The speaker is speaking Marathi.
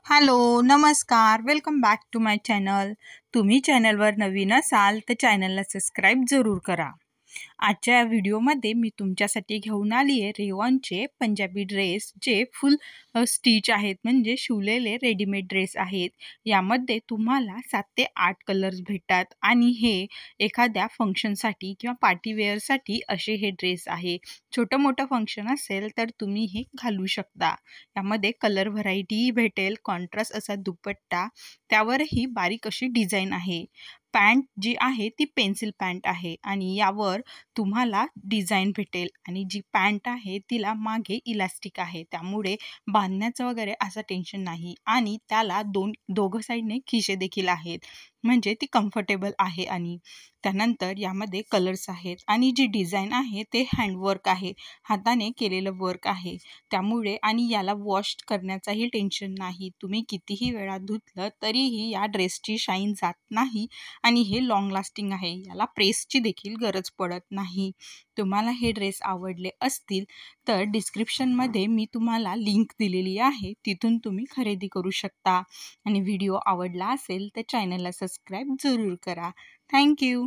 हॅलो, नमस्कार. Welcome back to my channel. तुम्ही चॅनलवर नवीन असाल तर चॅनलला सबस्क्राईब जरूर करा. आजच्या व्हिडिओमध्ये मी तुमच्यासाठी घेऊन आली आहे रेयॉनचे पंजाबी ड्रेस जे फुल स्टिच आहेत, म्हणजे शिवलेले रेडीमेड ड्रेस आहेत. यामध्ये तुम्हाला 7 ते 8 कलर्स भेटतात आणि हे एखाद्या फंक्शनसाठी किंवा पार्टी वेअरसाठी असे हे ड्रेस आहे. छोटं मोठं फंक्शन असेल तर तुम्ही हे घालू शकता. यामध्ये कलर व्हरायटीही भेटेल, कॉन्ट्रास्ट असा दुपट्टा, त्यावरही बारीक अशी डिझाईन आहे. पॅन्ट जी आहे ती पेन्सिल पॅन्ट आहे आणि यावर तुम्हाला डिझाईन भेटेल आणि जी पॅन्ट आहे तिला मागे इलास्टिक आहे, त्यामुळे बांधण्याचं वगैरे असं टेन्शन नाही आणि त्याला दोघं साईडने खिसे देखील आहेत, म्हणजे ती कम्फर्टेबल आहे. आणि त्यानंतर यामध्ये कलर्स आहेत आणि जी डिझाईन आहे ते हँडवर्क आहे, हाताने केलेलं वर्क आहे, त्यामुळे आणि याला वॉश करण्याचाही टेन्शन नाही. तुम्ही कितीही वेळा धुतलं तरीही या ड्रेसची शाईन जात नाही आणि हे लॉंग लास्टिंग आहे. याला प्रेसची देखील गरज पडत नाही. तुम्हाला हे ड्रेस आवडले असतील तर डिस्क्रिप्शनमध्ये मी तुम्हाला लिंक दिलेली आहे, तिथून तुम्ही खरेदी करू शकता. आणि व्हिडिओ आवडला असेल तर चॅनलला सबस्क्राईब जरूर करा. थँक्यू.